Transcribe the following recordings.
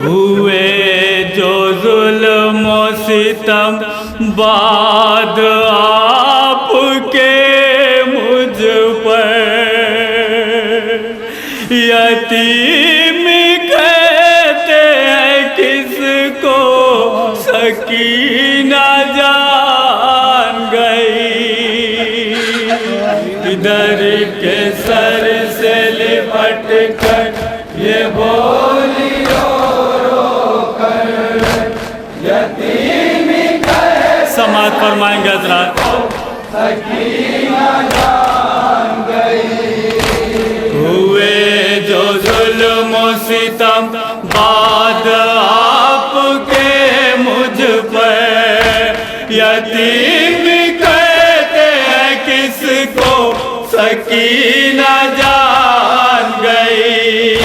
ہوئے جو ظلم و ستم بعد آپ کے مجھ پر، یتیم کہتے ہیں کس کو سکینہ جان گئی، ادھر کے سر سے لپٹ کر یہ بولی سماعت فرمائیں گے حضرات۔ سکینہ جان گئی، ہوئے جو ظلم و ستم بعد آپ کے مجھ پر، یتیم کہتے ہیں کس کو سکینہ جان گئی،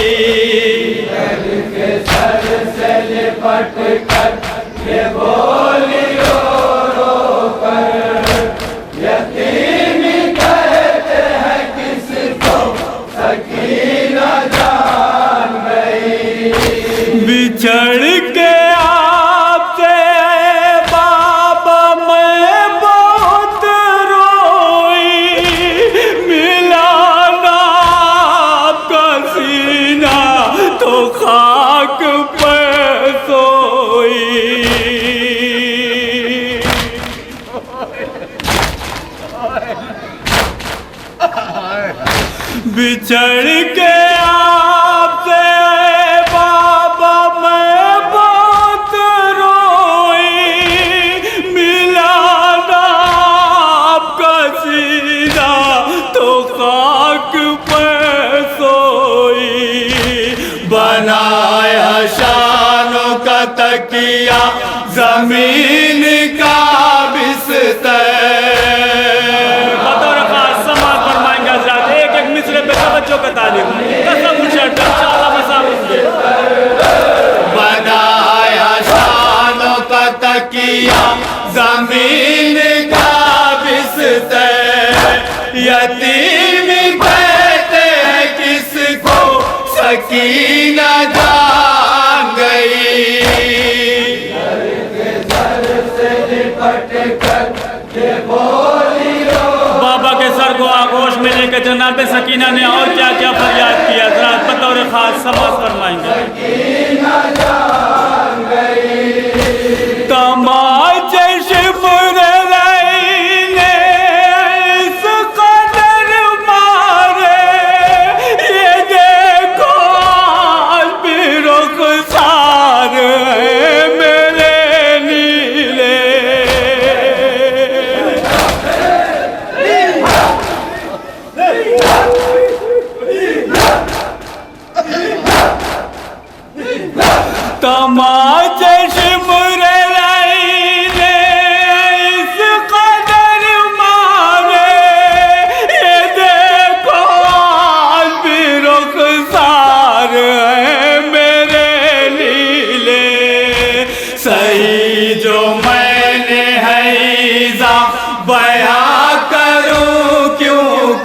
دل کے سر سے لپٹ کر یہ بولی بچھڑ کے آپ سے بابا میں بہت روئی، ملا نا آپ کا سینہ تو خاک پہ سوئی، بچھڑ کے آپ سے بنایا شانوں کا تکیہ زمین کا بستر، بطور خاص سماعت فرمائیں گے حضرات۔ ایک ایک مصرے پہ توجہ کا تعلیم قسم الشرط انشاءاللہ مساف ہوں گے۔ بنایا شانوں کا تکیہ زمین کا بستر، یتیم کہتے ہیں کس کو سکینہ جان گئی، در کے سر سے لپٹ کر یہ بولی بابا کے سر کو آغوش میں لے کے جناب سکینہ نے اور کیا کیا فریاد کیا، حضرات بطور خاص سماعت فرمائیں گے۔ سکینہ جان گئی، تماچے شمر تماچے شمر لینے اس قدر مارے، یہ دیکھو آج بھی رخسار ہے میرے لیلے، صحیح جو میں نے ہے ایذا بیاں کروں کیوں کہ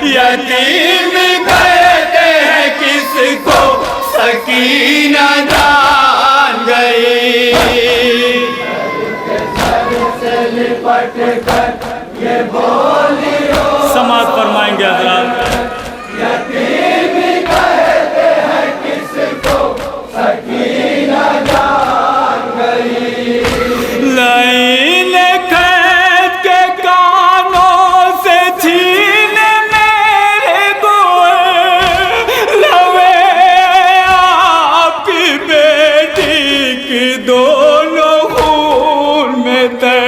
یتیم کہتے ہیں کس کو سکینہ جان گئی، سر سے لپٹ کر یہ بولی سماعت فرمائیں گے حضرات۔ یتیم کہتے ہیں کس کو سکینہ جان گئی، لائن قید کے کانوں سے چھین دونوں خون میں تھے،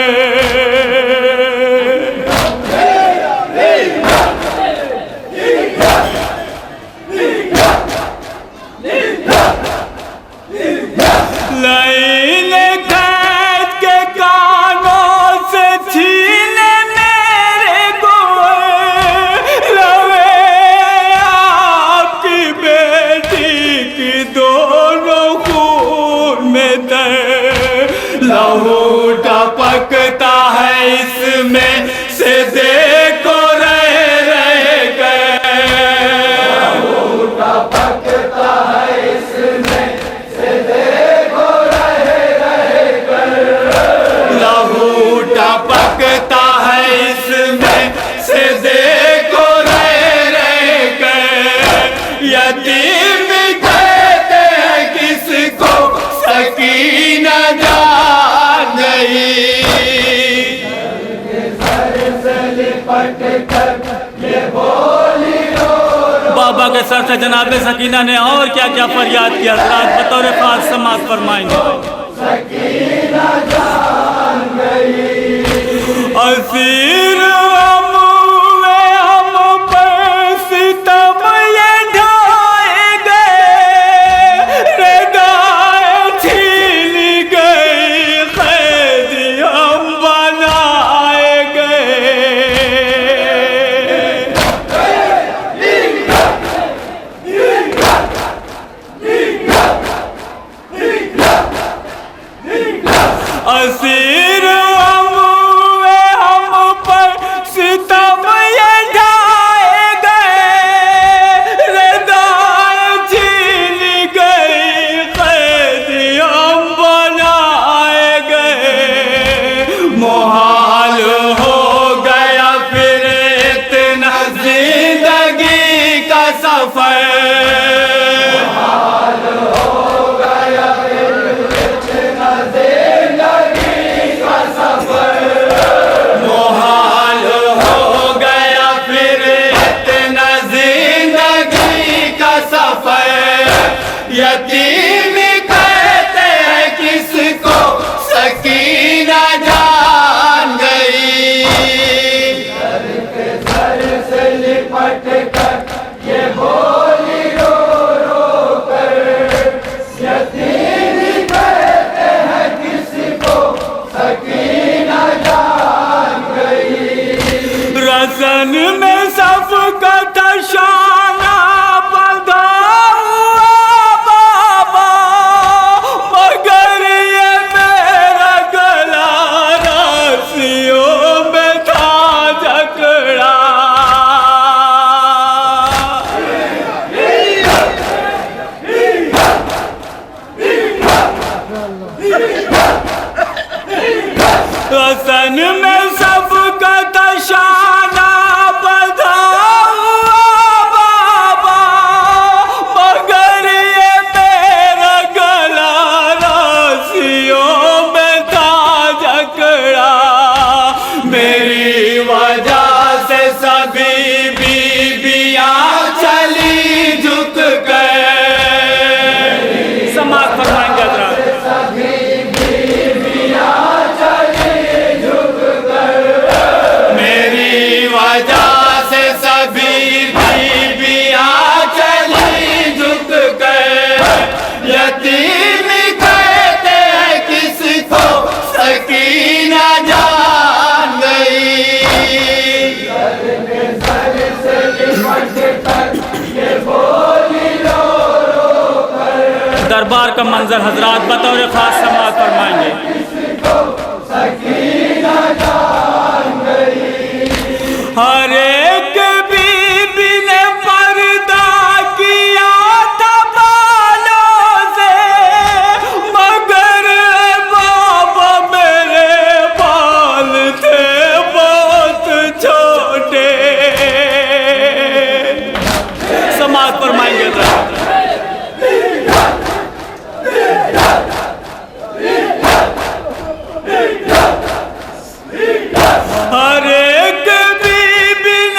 لہو ٹپکتا ہے اس میں سے دیکھو رہ رہ گئے لہو ٹپکتا ہے اس میں سے دیکھو رہ رہ گئے لہو ٹپکتا ہے اس میں سے دیکھو رہ رہ گئے یتیم کہتے ہیں کس کو سکینہ جان گئی بابا کے سر سے جناب سکینہ نے اور کیا کیا فریاد کیا حضرات بطور خاص سماعت فرمائیں گے سکینہ جان گئی اسیر اسیر ہم پر ستم یہ ڈھائے گئے ردائیں چھین گئی قیدی ہم بنائے گئے محال ہو گیا پھر اتنا زندگی کا سفر یتیم کہتے ہیں کس کو سکینہ جان گئی سر کے سر سے لپٹ کر یہ بولی رو رو کر یتیم کہتے ہیں کس کو سکینہ جان گئی رسن میں صف کا تشانہ رسن میں سب کا تشانہ بدھا ہوا بابا مگر یہ میرا گلا راسیوں میں تھا جکڑا میری وجہ سے سبھی بیویاں چلی جھک گئے سماعت فرمائیں گے حضرات دربار کا منظر حضرات بطور خاص سماعت فرمائیں گے ہر ایک بیوی نے پردہ کیا تھا بالوں سے مگر بابا میرے بال تھے بہت چھوٹے سماعت فرمائیں گے ہر ایک بیوی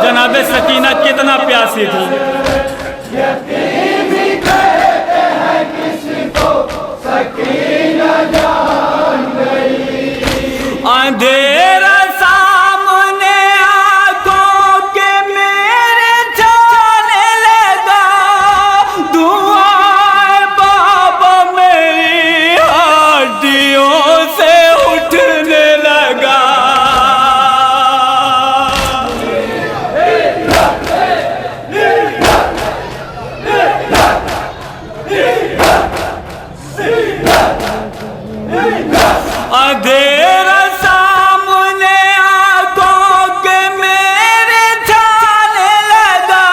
जनाब सकीना कितना प्यासी थी। यतीम कहते हैं किसको सकीना जान गई। अंधेरा सामने आंखों के मेरे छाने लगा, दुआएं बाबा मेरी हड्डियों से उठने लगा। अंधेरा सामने आंखों के मेरे छाने लगा,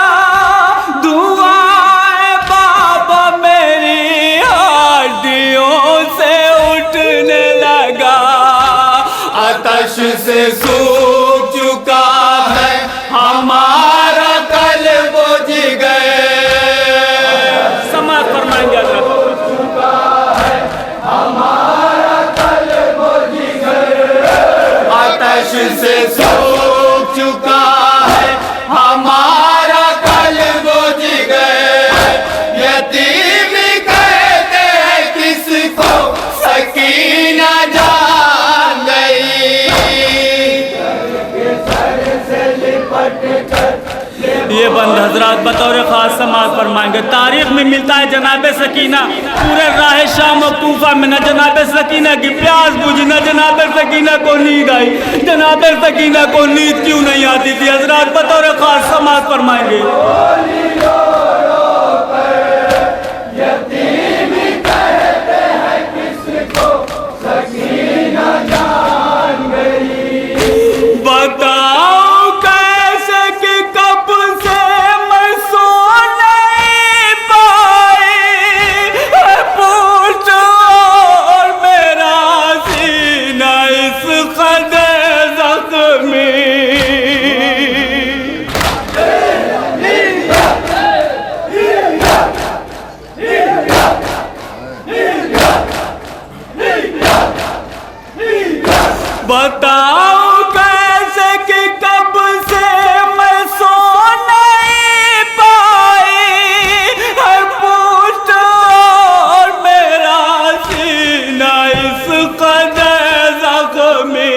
दुआएं बाबा मेरी हड्डियों से उठने लगा। आतश से सूख चुका है हमारा कल्ब जिगर। समाज फरमाएंगे आतश से सूख चुका है हमारा कल्ब जिगर। यतीम कहते हैं किसको सकीना जान गई। ये बंद हजरात बतौर खास समाज फरमाएंगे। तारीख में मिलता है जनाब सकीना पूरे राह शाम और कूफा में न जनाब सकीना की प्यास बुझी, न जनाब सकीना को नींद आई। जनाब सकीना को नींद क्यों नहीं आती थी? हजरात बतौर खास समाज फरमाएंगे। यतीम कहते हैं किसको सकीना जान गई। बताओ कैसे कि कब से मैं सो नहीं पाई, पूछ और मेरा सीना इस कदर जख्मी। बताओ कैसे कि कब से मैं सो नहीं पाई, हर पूछ और मेरा सीना इस कदर जख्मी।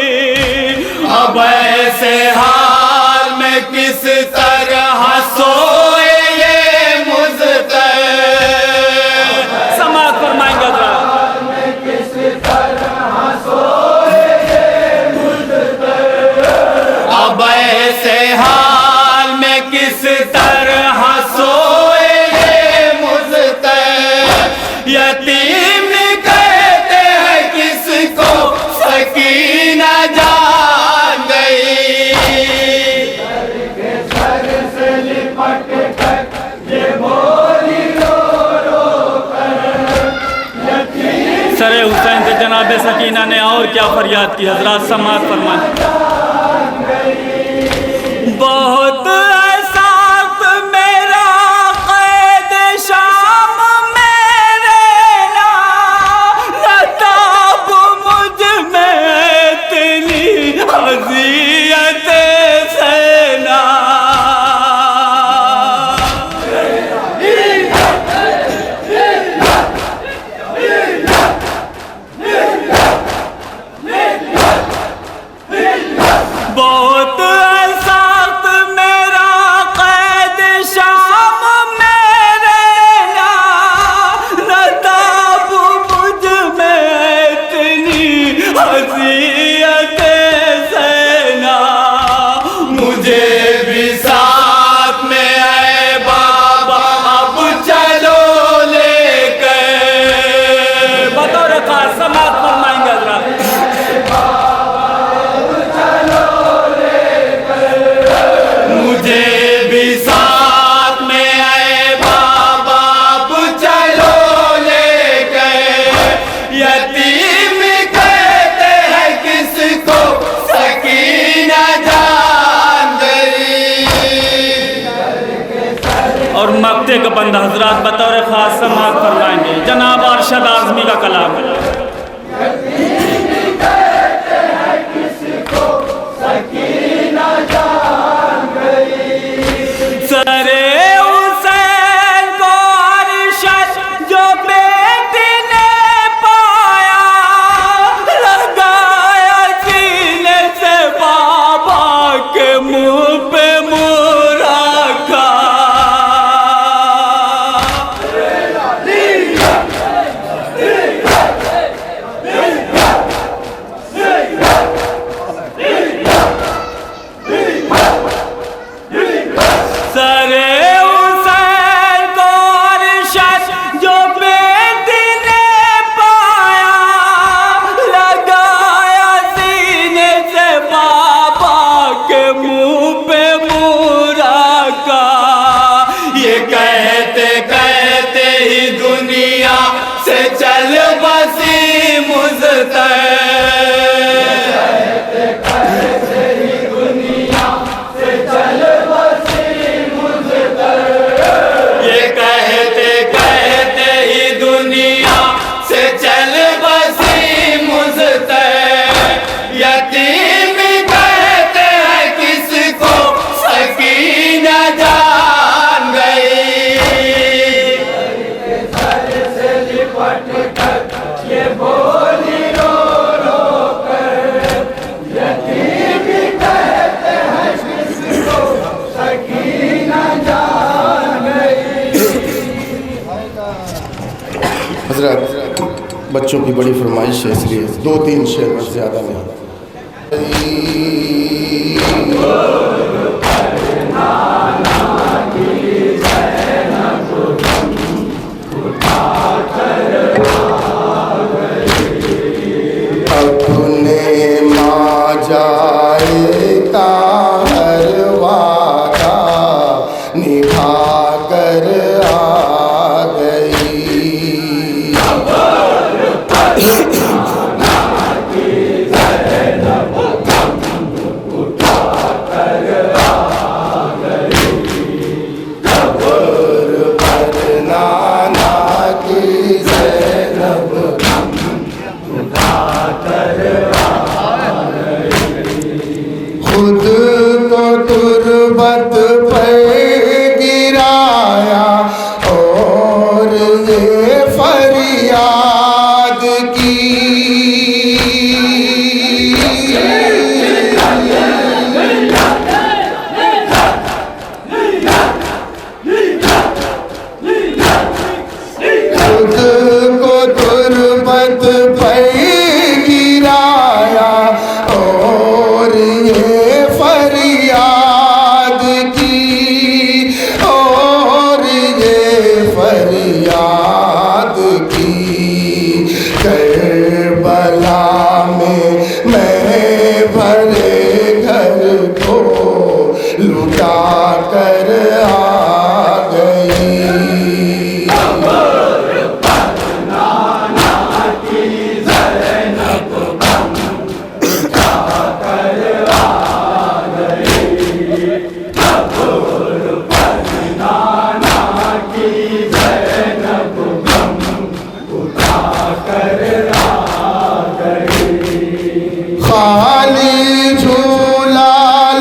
अब ऐसे हाल में किस तरह सोए ये मुज़तर। समाज फरमाएंगे अब ऐसे हाल में किस तरह सोए ये मुज़तर। यतीम कहते हैं किसको सकीना जान गई। सर से लिपट कर ये बोली रो रो कर। यतीम सरे हुसैन से जनाब सकीना ने और क्या फरियाद की? हजरात समाज फरमाएं। बहुत एहसास मेरा कैद शाम में रहना, नताब मुझ में इतनी अज़ियत सहना। बहुत एहसास मेरा कैद शाम में रहना, नताब मुझ में इतनी अज़ियत सहना। मुझे भी साथ में है बाबा अब चलो लेकर। बतौर खास समाज फरमाएंगे हजरात। मुझे भी साथ में आए बाबा अब चलो लेकर। यतीम कहते हैं किसको सकीना जान गई। और मक्ते का बंदा हजरात बतौर खास समाज फरमाएंगे। जनाब अरशद आज़मी का कलाम है। कहते हैं किसको सकीना जान गई। मुझतर ये कहते कहते ही दुनिया से चल बसी मुझतर यतीम कहते हैं किसको सकीना जान गई हजरत बच्चों की बड़ी फरमाइश है इसलिए 2-3 शेर बस ज़्यादा नहीं अपने माँ जाए का हर वादा निभा कर आ गई नाना की ज़ैनब खुद को तुरबत पे गिराया और ये फरियाद की खुद को तुरबत पे गिराया और ये फरियाद की और ये फरियाद की करबला में मैं भरे घर को लुटा कर आ गई खाली झूला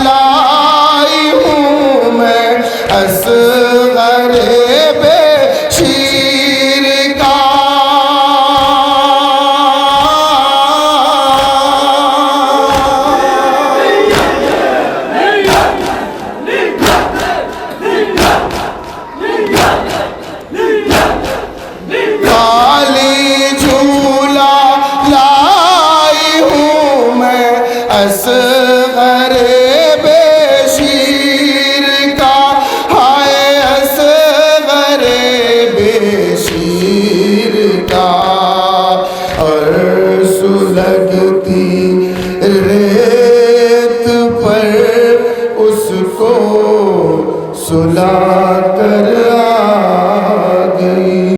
लाई हूँ मैं असगरे बे